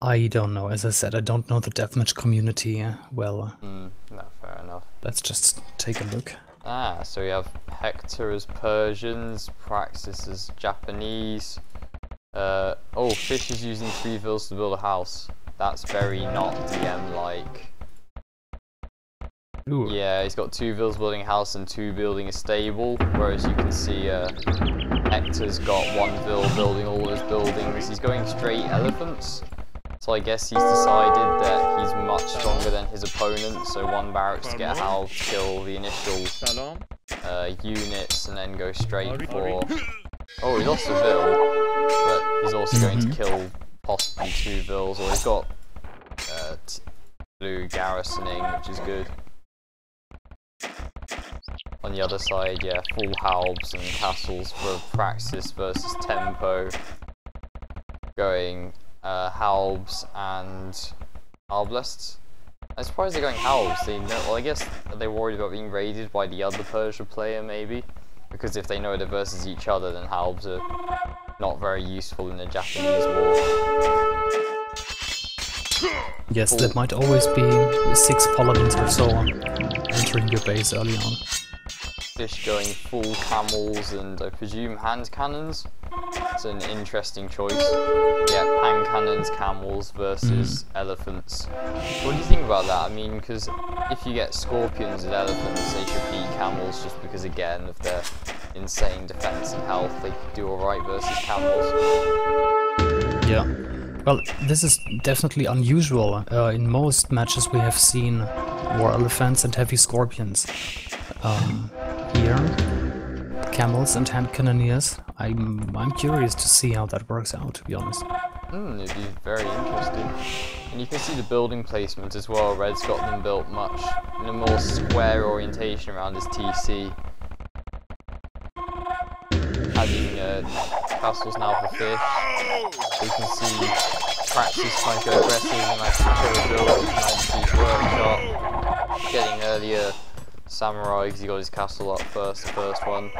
I don't know. As I said, I don't know the deathmatch community well. No, fair enough. Let's just take a look. Ah, so we have Hector as Persians, Praxis as Japanese. Oh, Fish is using 3 vills to build a house. That's very not DM-like. Ooh. Yeah, he's got 2 vills building a house and 2 building a stable, whereas you can see Hector's got 1 vill building all his buildings. He's going straight elephants, so I guess he's decided that he's much stronger than his opponent, so 1 barracks to get a house, kill the initial units, and then go straight for... Oh, he lost a vill, but he's also going to kill possibly 2 vills, or he's got blue garrisoning, which is good. On the other side, yeah, full halbs and castles for Praxis versus Tempo. Going halbs and arbalests. I'm surprised they're going halbs. They know, well, I guess they're worried about being raided by the other Persia player, maybe. Because if they know they're versus each other, then halbs are not very useful in the Japanese war. Yes, there might always be 6 paladins or so entering your base early on. Fish going full camels and I presume hand cannons. It's an interesting choice. Yeah, hand cannons, camels versus elephants. What do you think about that? I mean, because if you get scorpions and elephants, they should beat camels just because, again, of their insane defense and health, they could do alright versus camels. Yeah. Well, this is definitely unusual. In most matches we have seen war elephants and heavy scorpions. Here, camels and hand cannoneers. I'm curious to see how that works out, to be honest. It'd be very interesting. And you can see the building placement as well. Red's got them built much in a more square orientation around his TC. Adding castles now for Fish. We can see Praxis trying to go aggressive and actually kill the building. Nice workshop. Getting earlier samurai because he got his castle up first, the first one.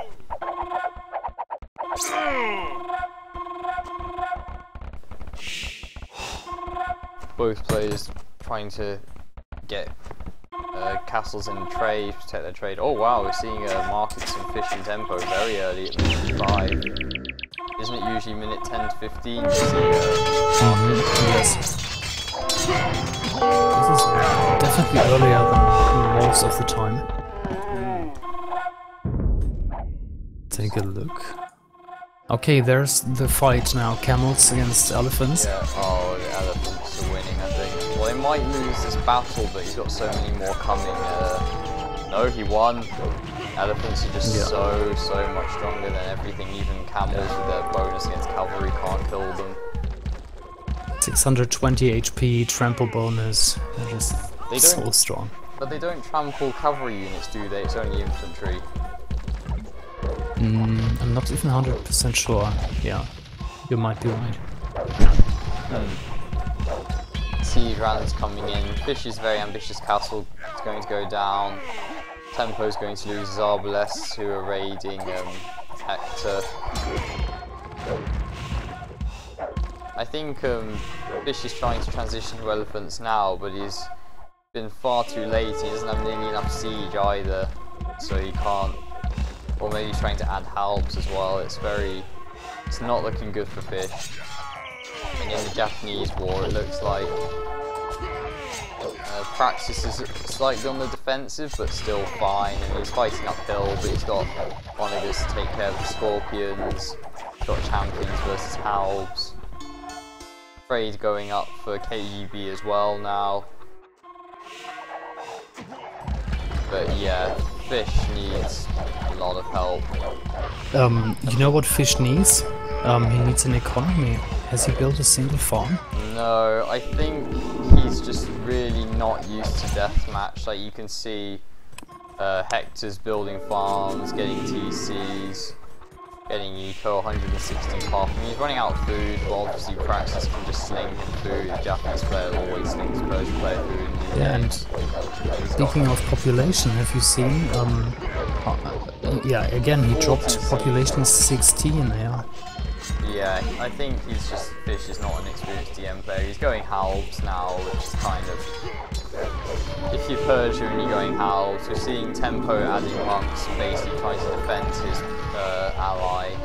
Both players trying to get castles in trade, protect their trade. Oh wow, we're seeing markets and Fish and Tempo very early at minute 5. Isn't it usually minute 10 to 15 to see Yes. This is definitely earlier than most of the time. Take a look. Okay, there's the fight now. Camels against elephants. Yeah, oh, the elephants are winning, I think. Well, they might lose this battle, but he's got so many more coming. No, he won. Elephants are just so much stronger than everything. Even camels with their bonus against cavalry can't kill them. 620 HP, trample bonus. They're just so strong. But they don't trample cavalry units, do they? It's only infantry. I'm not even 100% sure. Yeah, you might be right. TyRanT's coming in. Fish's very ambitious castle is going to go down. Tempo's going to lose his arbalests who are raiding Hector. I think Fish is trying to transition to elephants now, but he's been far too late. He doesn't have nearly enough siege either, so he can't. Or maybe he's trying to add halbs as well. It's not looking good for Fish. And in the Japanese war, it looks like Praxis is slightly on the defensive, but still fine. And he's fighting uphill, but he's got one of his to take care of the scorpions. He's got champions versus halbs. Trade going up for KGB as well now. But yeah, Fish needs a lot of help. You know what Fish needs? He needs an economy. Has he built a single farm? No, I think he's just really not used to deathmatch. Like you can see Hector's building farms, getting TCs, getting eco, 116 pop. I mean, he's running out of food, but obviously Praxis can just sling him food. The Japanese player always slings Persian player food. Yeah, and speaking of population, have you seen? Yeah, again, he dropped population 16, yeah. Yeah, I think Fish is not an experienced DM player. He's going halves now, which is kind of... If you Persia and you're going halves, we're seeing Tempo adding monks and basically trying to defend his ally.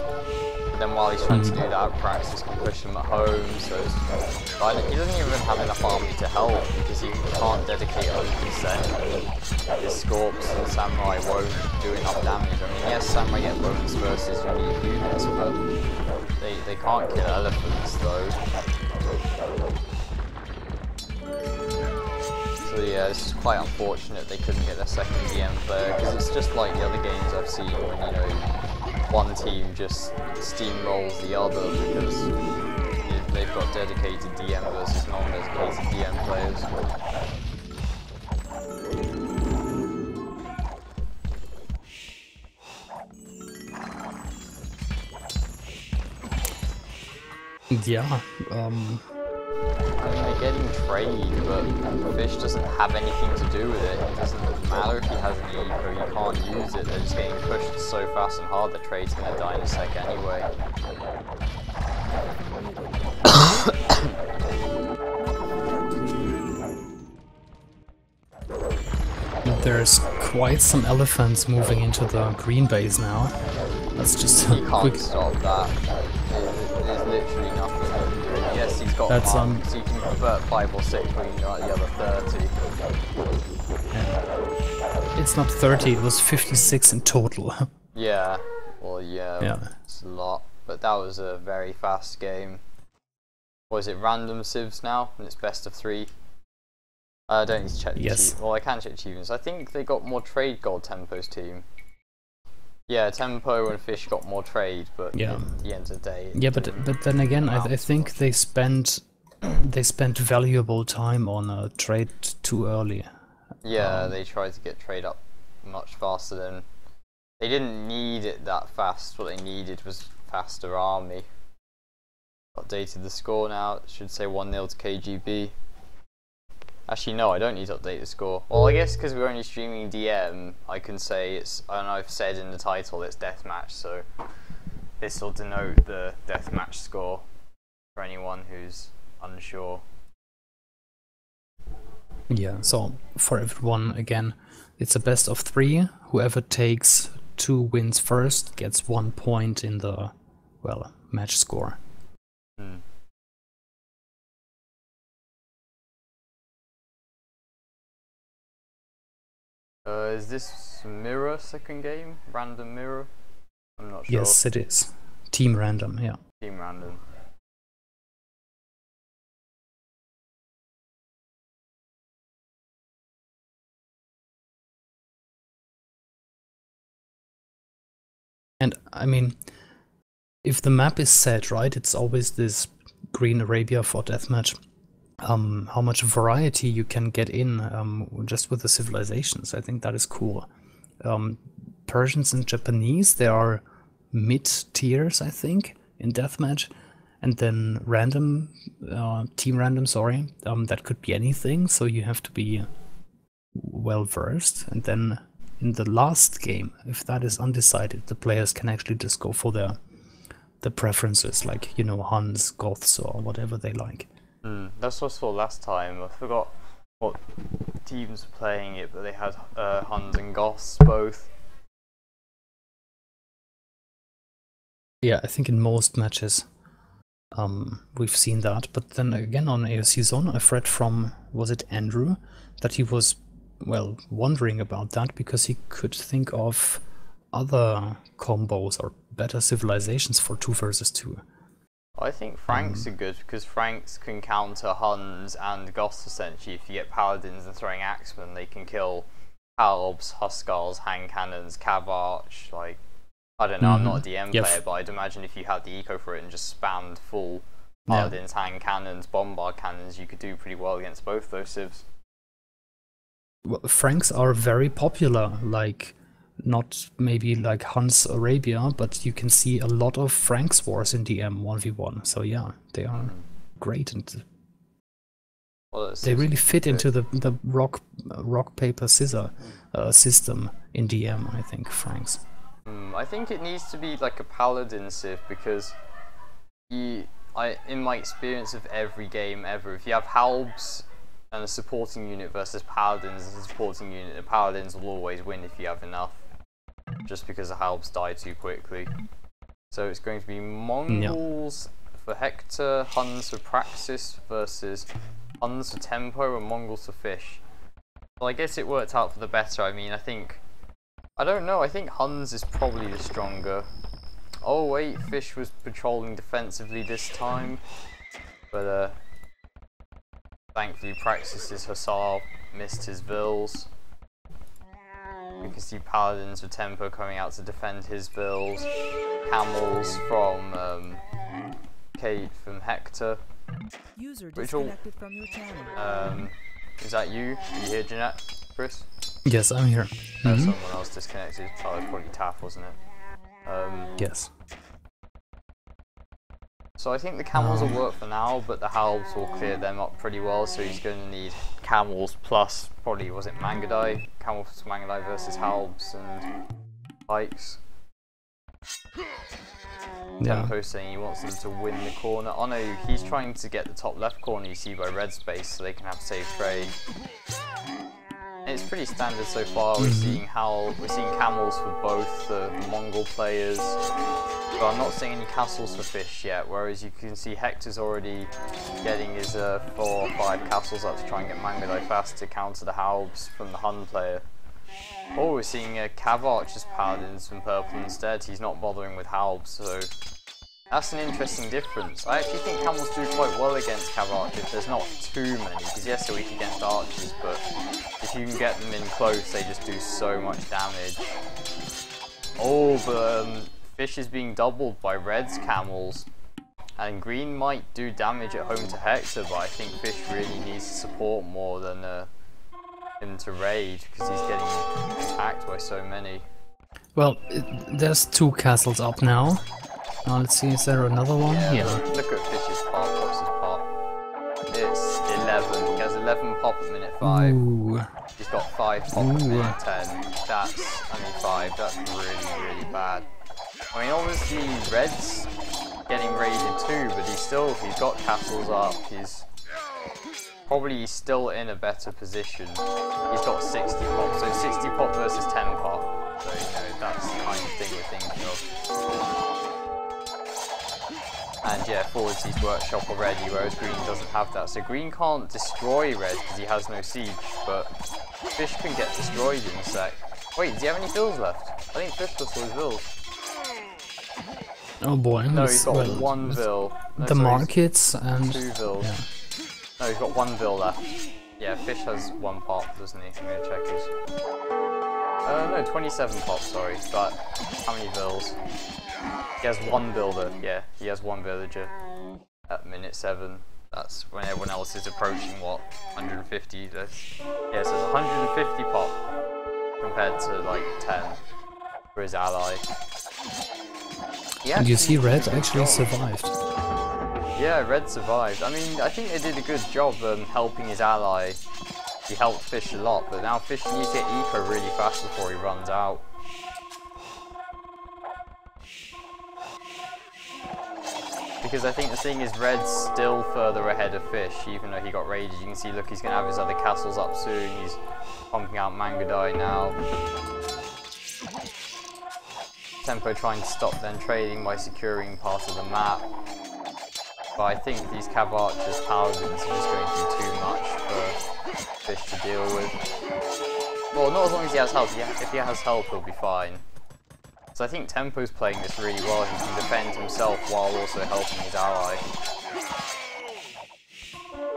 But then while he's trying to do that, Praxis can push him at home, so he doesn't even have enough army to help because he can't dedicate 100%. His Scorps and Samurai won't do enough damage. I mean, yes, Samurai get bonus versus unique units, but they can't kill elephants though. So yeah, it's just quite unfortunate they couldn't get their second DM player, because it's just like the other games I've seen when, you know, one team just steamrolls the other because they've got dedicated DM versus non-dedicated DM players. Yeah, I mean, they're getting trade, but Fish doesn't have anything to do with it. It doesn't matter if he has an eco, you can't use it. They're just getting pushed so fast and hard that trade's gonna die in a sec anyway. there's quite some elephants moving into the green base now. That's just You can't stop that. There's literally nothing you can do. Yes, he's got monks, so you can convert 5 or 6 when you're at the other 30. Yeah. It's not 30, it was 56 in total. Yeah, well yeah, it's a lot. But that was a very fast game. What is it, random civs now? And it's best of 3. I don't need to check the achievements. Well, I can check achievements. I think they got more trade gold, Tempo's team. Yeah, Tempo and Fish got more trade, but at the end of the day... Yeah, but then again, I think they spent valuable time on a trade too early. Yeah, they tried to get trade up much faster than... They didn't need it that fast. What they needed was faster army. Updated the score now. It should say 1-0 to KGB. Actually, no, I don't need to update the score. Well, I guess because we're only streaming DM, I can say it's, and I've said in the title, it's Death Match, so this will denote the Death Match score for anyone who's unsure. Yeah, so for everyone, again, it's a best of 3. Whoever takes 2 wins first gets 1 point in the, well, match score. Is this mirror second game? Random mirror? I'm not sure. Yes, it is. Team random, yeah. Team random. And I mean, if the map is set, right, it's always this Green Arabia for deathmatch. How much variety you can get in just with the civilizations. I think that is cool. Persians and Japanese, they are mid-tiers, I think, in deathmatch. And then random, team random, sorry, that could be anything, so you have to be well versed. And then in the last game, if that is undecided, the players can actually just go for the preferences, like, you know, Huns, Goths, or whatever they like. That's what I saw last time. I forgot what teams were playing it, but they had Huns and Goths both. Yeah, I think in most matches we've seen that. But then again on AOC Zone, I've read from, was it Andrew, that he was, well, wondering about that because he could think of other combos or better civilizations for 2 versus 2. I think Franks are good because Franks can counter Huns and Goths essentially. If you get Paladins and throwing Axemen, they can kill Halbs, Huskars, Hand Cannons, Cav Arch. Like, I don't know, I'm not a DM player, but I'd imagine if you had the eco for it and just spammed full Paladins, Hand Cannons, Bombard Cannons, you could do pretty well against both those civs. Well, Franks are very popular, like, not maybe like Huns Arabia, but you can see a lot of Franks wars in DM 1v1. So yeah, they are great, and they really fit into the rock paper scissor system in DM. I think Franks. I think it needs to be like a Paladin civ because in my experience of every game ever, if you have halbs and a supporting unit versus paladins and a supporting unit, the paladins will always win if you have enough, just because the halbs die too quickly. So it's going to be Mongols for Hector, Huns for Praxis versus Huns for Tempo and Mongols for Fish. Well, I guess it worked out for the better. I mean, I don't know, I think Huns is probably the stronger. Oh wait, Fish was patrolling defensively this time, but thankfully Praxis's Hussar missed his vills. You can see Paladins with Tempo coming out to defend his vills. Camels from Hector. User disconnected from your channel. Is that you? Are you here, Genette? Chris? Yes, I'm here. Someone else disconnected. Oh, it was probably Taff, wasn't it? Yes. So I think the camels will work for now, but the halbs will clear them up pretty well, so he's going to need camels plus, probably, was it Mangadai? Camel plus Mangadai versus halbs and pikes. Tempo saying he wants them to win the corner. Oh no, he's trying to get the top left corner you see by red space so they can have safe trade. And it's pretty standard so far. We're seeing camels for both the Mongol players, but I'm not seeing any castles for Fish yet, whereas you can see Hector's already getting his 4 or 5 castles up to try and get Mangadai fast to counter the halbs from the Hun player. Oh, we're seeing Cav Archer's Paladins from purple instead. He's not bothering with halbs, so that's an interesting difference. I actually think camels do quite well against Cav Archer if there's not too many, because yes, they're weak against archers, but if you can get them in close, they just do so much damage. Oh, but Fish is being doubled by Red's camels, and Green might do damage at home to Hector, but I think Fish really needs to support more than him to raid, because he's getting attacked by so many. Well, there's 2 castles up now. Let's see, is there another one? Yeah. Look at Fish's pop. What's his pop? It's 11. He has 11 pop at minute 5. Ooh. He's got 5 pop at minute 10. That's only 5. That's really, really bad. I mean, obviously Red's getting raided too, but he's got castles up. He's probably still in a better position. He's got 60 pop, so 60 pop versus 10 pop. So, you know, that's the kind of thing we're thinking of. And yeah, forward sees workshop already, whereas Green doesn't have that. So Green can't destroy Red because he has no siege, but Fish can get destroyed in a sec. Wait, does he have any vills left? I think Fish lost all his vills. Oh boy. No, he's got 1 vill. No, the markets and 2 vills. Yeah. No, he's got 1 vill left. Yeah, Fish has 1 pop, doesn't he? I'm gonna check his. No, 27 pop, sorry, but how many vills? He has 1 builder, yeah, he has 1 villager at minute 7. That's when everyone else is approaching, what, 150? Yeah, so it's 150 pop compared to like 10 for his ally. And you see Red actually survived. Yeah, Red survived. I mean, I think they did a good job helping his ally. He helped Fish a lot, but now Fish needs to get eco really fast before he runs out. Because I think the thing is, Red's still further ahead of Fish, even though he got raided. You can see, look, he's going to have his other castles up soon. He's pumping out Mangadai now. Tempo trying to stop them trading by securing part of the map. But I think these Cav Archers Paladins are just going to be too much for Fish to deal with. Well, not as long as he has help. If he has help, he'll be fine. So I think Tempo's playing this really well. He can defend himself while also helping his ally.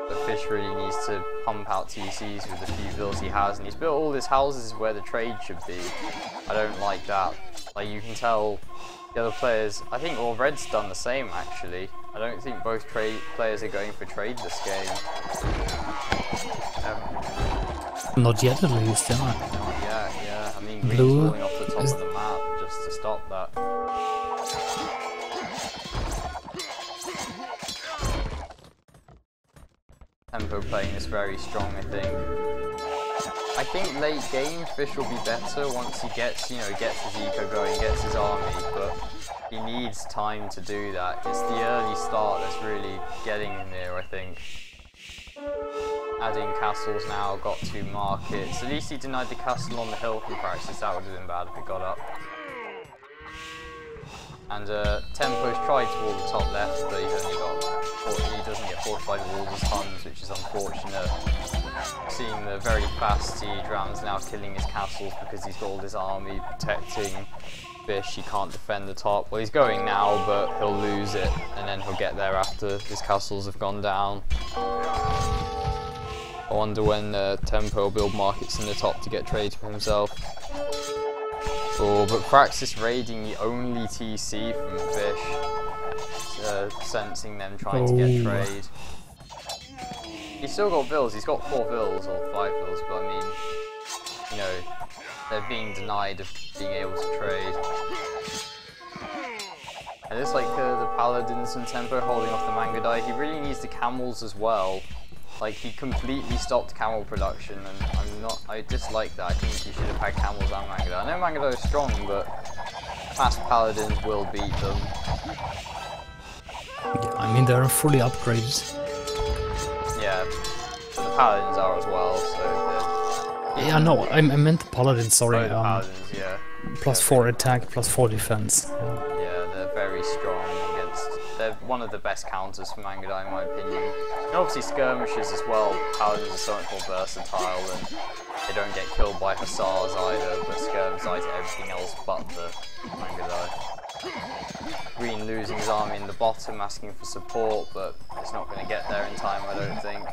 But Fish really needs to pump out TCs with the few vills he has, and he's built all his houses where the trade should be. I don't like that. Like, you can tell the other players, I think Red's done the same actually. I don't think both players are going for trade this game. Not yet at least, yeah. Not yet, yeah. I mean, Green's Blue falling off the top of the map just to stop that. Tempo playing this very strong, I think. I think late game Fish will be better once he gets, gets his eco going, gets his army, but he needs time to do that. It's the early start that's really getting him there, I think. Adding castles now, got 2 markets. At least he denied the castle on the hill from practice. That would have been bad if it got up. And Tempo's tried to wall the top left, but he doesn't get fortified walls as tons, which is unfortunate. Seeing the very fast siege rams now killing his castles because he's got all his army protecting Fish. He can't defend the top. Well, he's going now, but he'll lose it, and then he'll get there after his castles have gone down. I wonder when Tempo will build markets in the top to get trade for himself. Oh, but Praxis raiding the only TC from Fish, sensing them trying to get trade. He's still got vills, he's got 4 vills or 5 vills, but I mean, you know, they're being denied of being able to trade. And it's like the Paladins and Tempo holding off the Mangadai. He really needs the camels as well. Like, he completely stopped camel production, and I dislike that. I think he should have had camels and Mangadai. I know Mangadai is strong, but fast Paladins will beat them. Yeah, I mean, they're fully upgraded. Yeah, but the Paladins are as well, so... Yeah, no, I meant the Paladins, sorry. Oh, the Paladins, yeah. Plus 4 attack, plus 4 defense. Yeah, they're very strong against... They're one of the best counters for Mangadai, in my opinion. And obviously skirmishers as well. Paladins are so much more versatile, and they don't get killed by hussars either, but skirms die to everything else but the Mangadai. Green losing his army in the bottom, asking for support, but it's not going to get there in time, I don't think.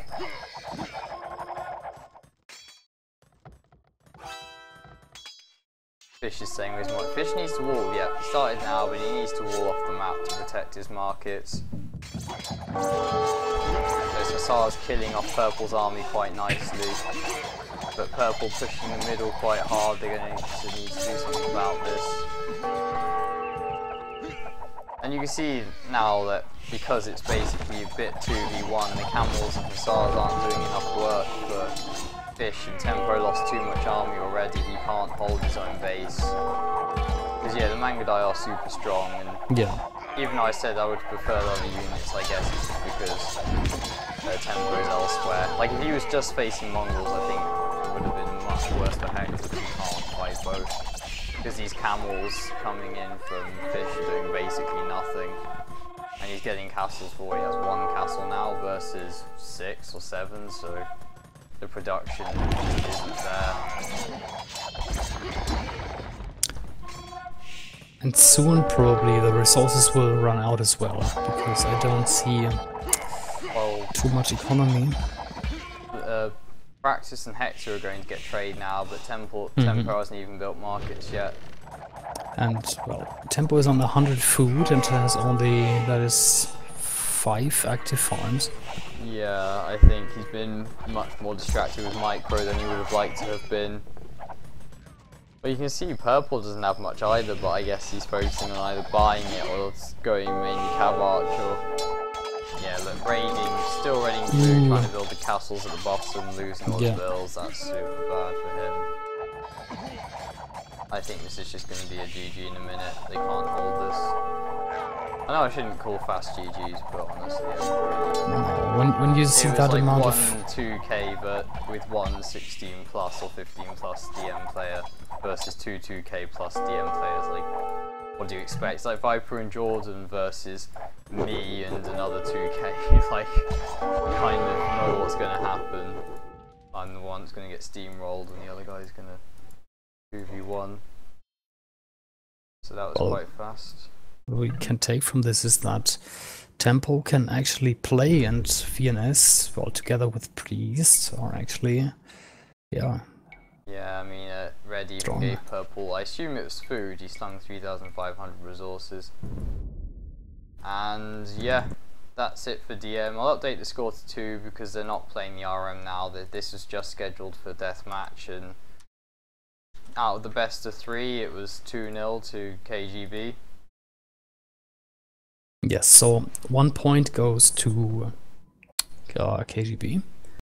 Fish is saying with his Fish needs to wall, yeah, he started now, but he needs to wall off the map to protect his markets. Those hussars killing off Purple's army quite nicely, but Purple pushing the middle quite hard. They're going to need to do something about this. And you can see now that because it's basically a bit 2v1, the camels and hussars aren't doing enough work for Fish, and Tempo lost too much army already. He can't hold his own base. Because yeah, the Mangadai are super strong, and yeah. Even though I said I would prefer other units, I guess it's just because Tempo is elsewhere. Like, if he was just facing Mongols, I think it would have been much worse for Hector, but he can't fight both. Because these camels coming in from Fish are doing basically nothing. And he's getting castles for, he has 1 castle now versus 6 or 7, so the production isn't there. And soon probably the resources will run out as well, because I don't see too much economy. Praxis and Hector are going to get trade now, but Tempo hasn't even built markets yet. And, well, Tempo is on 100 food and has only, that is, 5 active farms. Yeah, I think he's been much more distracted with micro than he would have liked to have been. But you can see Purple doesn't have much either, but I guess he's focusing on either buying it or going mainly Cav Arch or... Yeah, look, raiding, still raiding through, trying to build the castles at the bottom, losing all his bills, that's super bad for him. I think this is just going to be a GG in a minute, they can't hold this. I know I shouldn't call fast GGs, but honestly, it's really... When you see that like amount one of... 2k, but with one 16 plus or 15 plus DM player versus 2k plus DM players, like, what do you expect? It's like Viper and Rgeadn versus me and another 2k, like, kind of know what's going to happen. I'm the one that's going to get steamrolled and the other guy's going to 2v1. So that was quite fast. What we can take from this is that Tempo can actually play, and VNS, well, together with Priest, are actually, yeah. Yeah, I mean, Red even gave Purple, I assume it was food, he slung 3,500 resources. And yeah, that's it for DM. I'll update the score to 2 because they're not playing the RM now. This was just scheduled for Death Match, and out of the best of 3, it was 2-0 to KGB. Yes, so 1 point goes to KGB.